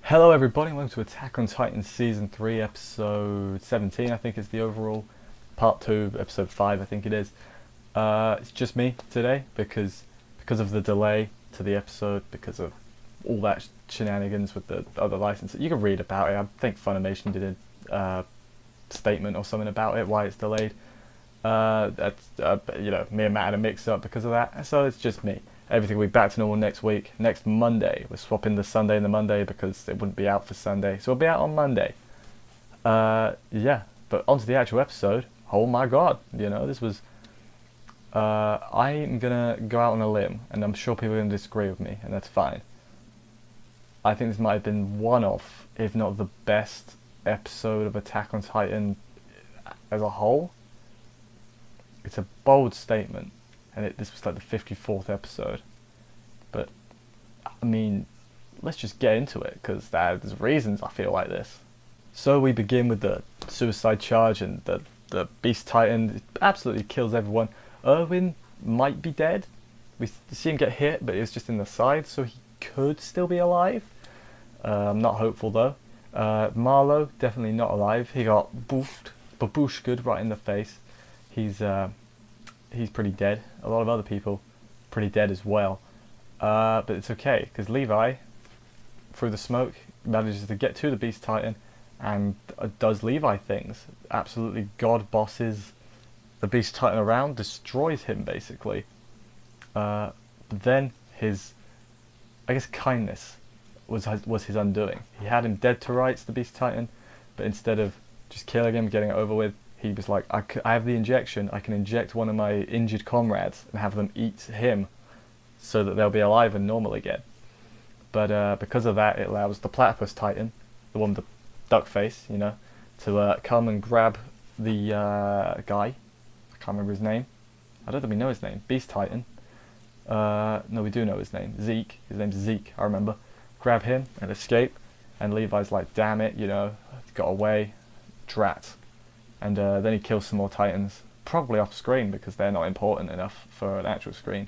Hello everybody, welcome to Attack on Titan Season 3, Episode 17 I think is the overall. Part 2, Episode 5 I think it is. It's just me today because of the delay to the episode, because of all that shenanigans with the other licenses. You can read about it. I think Funimation did a statement or something about it, why it's delayed. That's me and Matt had a mix up because of that, so it's just me. Everything will be back to normal next week. Next Monday, we're swapping the Sunday and the Monday because it wouldn't be out for Sunday, so it'll be out on Monday. Yeah, but onto the actual episode. Oh my god, this was. I'm gonna go out on a limb, and I'm sure people are gonna disagree with me, and that's fine. I think this might have been one of, if not the best episode of Attack on Titan as a whole. It's a bold statement. And this was like the 54th episode. But, I mean, let's just get into it, because there's reasons I feel like this. So we begin with the suicide charge, and the Beast Titan absolutely kills everyone. Erwin might be dead. We see him get hit, but it's just in the side, so he could still be alive. I'm not hopeful, though. Marlowe, definitely not alive. He got babushka'd right in the face. He's pretty dead. A lot of other people pretty dead as well. But it's okay, because Levi, through the smoke, manages to get to the Beast Titan and does Levi things. Absolutely god bosses the Beast Titan around, destroys him basically. But then his, I guess, kindness was his undoing. He had him dead to rights, the Beast Titan, but instead of just killing him, getting it over with, he was like, I have the injection, I can inject one of my injured comrades and have them eat him so that they'll be alive and normal again. But because of that, it allows the Platypus Titan, the one with the duck face, to come and grab the guy. I can't remember his name. I don't think we know his name. Beast Titan. No, we do know his name. Zeke. His name's Zeke, I remember. Grab him and escape. And Levi's like, damn it, got away. Drat. And then he kills some more Titans, probably off screen because they're not important enough for an actual screen.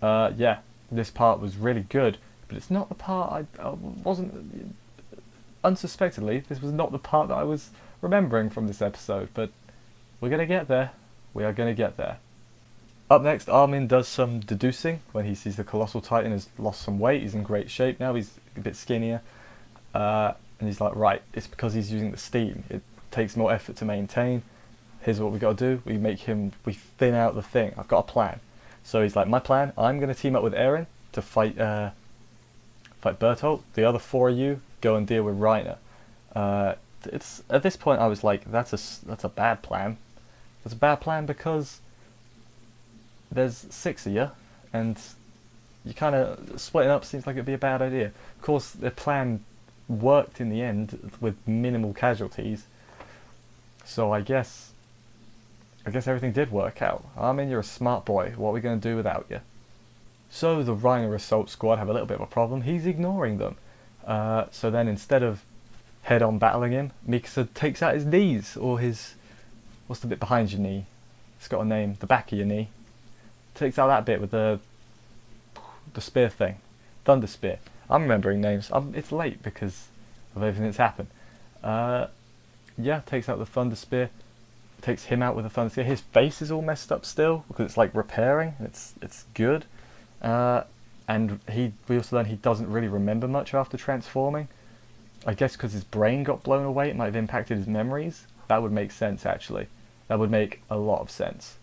Yeah, this part was really good, but it's not the part I wasn't. Unsuspectedly, this was not the part that I was remembering from this episode, but we're going to get there. We are going to get there. Up next, Armin does some deducing when he sees the Colossal Titan has lost some weight. He's in great shape now, he's a bit skinnier. And he's like, right, it's because he's using the steam. It takes more effort to maintain. Here's what we got to do. We thin out the thing. I've got a plan. So he's like, my plan, I'm going to team up with Eren to fight Bertolt. The other four of you go and deal with Reiner. It's at this point I was like, that's a bad plan. That's a bad plan because there's 6 of you, and you kind of splitting up seems like it'd be a bad idea. Of course, the plan worked in the end with minimal casualties. So I guess everything did work out. Armin, you're a smart boy. What are we going to do without you? So the Reiner Assault Squad have a little bit of a problem. He's ignoring them. So then instead of head-on battling him, Mikasa takes out his knees, or his... What's the bit behind your knee? It's got a name. The back of your knee. Takes out that bit with the spear thing. Thunder Spear. I'm remembering names. It's late because of everything that's happened. Yeah, takes out the Thunder Spear. Takes him out with the Thunder Spear. His face is all messed up still because it's like repairing. It's good. And we also learn he doesn't really remember much after transforming. I guess because his brain got blown away, it might have impacted his memories. That would make sense, actually. That would make a lot of sense.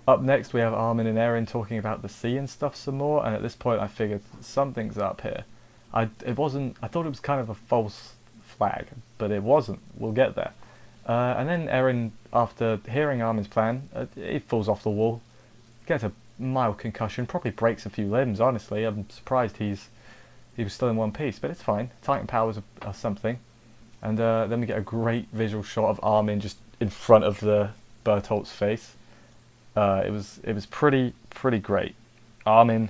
Up next, we have Armin and Eren talking about the sea and stuff some more. And at this point, I figured something's up here. I thought it was kind of a false flag, but it wasn't. We'll get there. And then Eren, after hearing Armin's plan, he falls off the wall, gets a mild concussion, probably breaks a few limbs. Honestly, I'm surprised he was still in one piece, but it's fine. Titan powers are something. And then we get a great visual shot of Armin just in front of the Bertolt's face. It was pretty great. Armin,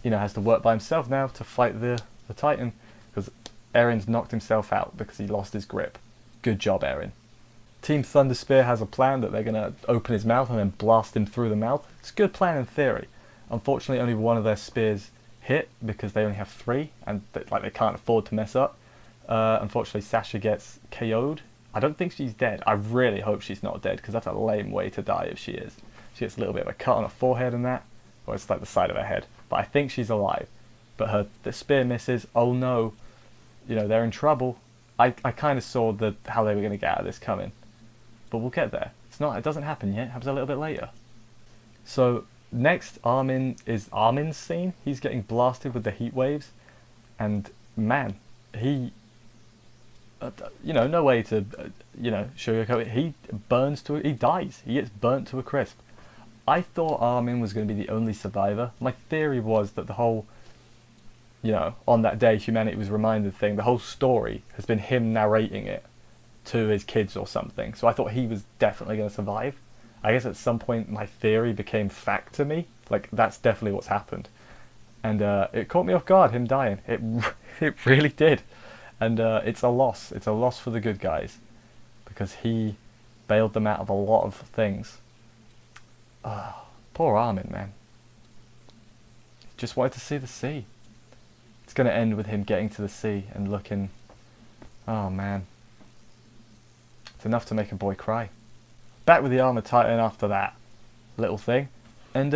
has to work by himself now to fight the Titan because Eren's knocked himself out because he lost his grip. Good job, Eren. Team Thunder Spear has a plan that they're going to open his mouth and then blast him through the mouth. It's a good plan in theory. Unfortunately, only one of their spears hit because they only have 3 and they can't afford to mess up. Unfortunately, Sasha gets KO'd. I don't think she's dead. I really hope she's not dead because that's a lame way to die if she is. She gets a little bit of a cut on her forehead and that, or it's like the side of her head. But I think she's alive. But the spear misses. Oh no, they're in trouble. I kind of saw how they were going to get out of this coming, but we'll get there. It doesn't happen yet. It happens a little bit later. So next, Armin's scene. He's getting blasted with the heat waves, and man, he, no way to, sugarcoat it. He dies. He gets burnt to a crisp. I thought Armin was going to be the only survivor. My theory was that the whole, on that day humanity was reminded thing, the whole story has been him narrating it to his kids or something. So I thought he was definitely going to survive. I guess at some point my theory became fact to me. Like, that's definitely what's happened. And it caught me off guard, him dying. It really did. And it's a loss. It's a loss for the good guys. Because he bailed them out of a lot of things. Poor Armin, man. Just wanted to see the sea. It's going to end with him getting to the sea and looking... Oh, man. It's enough to make a boy cry. Back with the Armored Titan after that little thing. And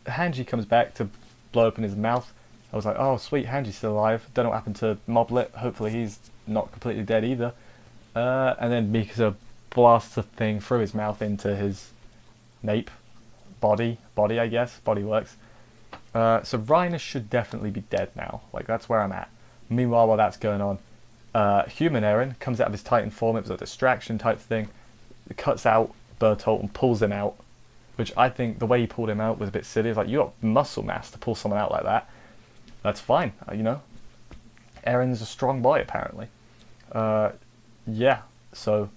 Hanji comes back to blow open his mouth. I was like, oh, sweet, Hanji's still alive. Don't know what happened to Moblet. Hopefully he's not completely dead either. And then Mikasa blasts a thing through his mouth into his nape. Body, I guess. Body works. So Reiner should definitely be dead now. Like, that's where I'm at. Meanwhile, while that's going on, human Eren comes out of his Titan form. It was a distraction type thing. It cuts out Bertolt and pulls him out, which I think the way he pulled him out was a bit silly. It's like, you got muscle mass to pull someone out like that. That's fine, Eren's a strong boy, apparently. Yeah, so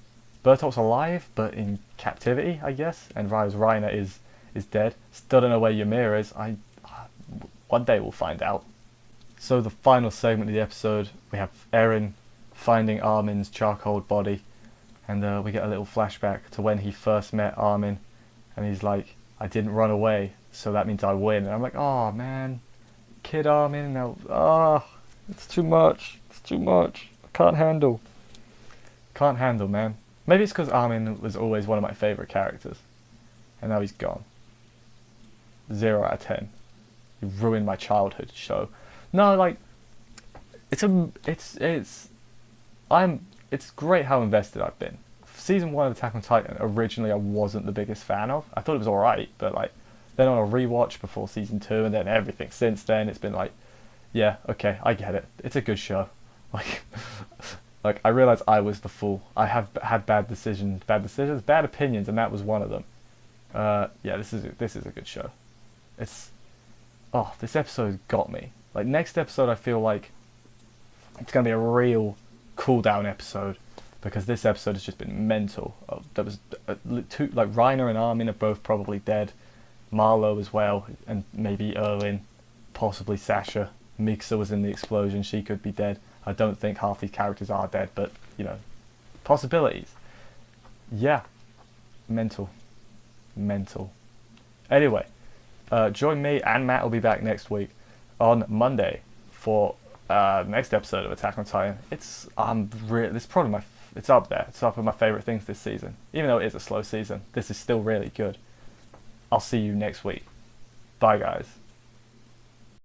Bertolt's alive, but in captivity, I guess. And Reiner is dead. Still don't know where Ymir is. One day we'll find out. So the final segment of the episode, we have Eren finding Armin's charcoal body, and we get a little flashback to when he first met Armin, and he's like, I didn't run away, so that means I win. And I'm like, oh man, kid Armin, now, it's too much, I can't handle, man. Maybe it's because Armin was always one of my favourite characters, and now he's gone. 0 out of 10. You ruined my childhood show. No, like, it's great how invested I've been. Season 1 of Attack on Titan, originally I wasn't the biggest fan of. I thought it was alright, but like, then on a rewatch before Season 2, and then everything since then, it's been like, yeah, okay, I get it. It's a good show. Like I realised I was the fool. I have had bad opinions, and that was one of them. Yeah, this is a good show. This episode got me. Like, next episode, I feel like it's going to be a real cool-down episode, because this episode has just been mental. There was two, like, Reiner and Armin are both probably dead. Marlowe as well, and maybe Erwin, possibly Sasha. Mikasa was in the explosion, she could be dead. I don't think half these characters are dead, but, possibilities. Yeah. Mental. Anyway, join me and Matt will be back next week on Monday for next episode of Attack on Titan. It's probably it's up there. It's up with my favourite things this season. Even though it is a slow season, this is still really good. I'll see you next week. Bye, guys.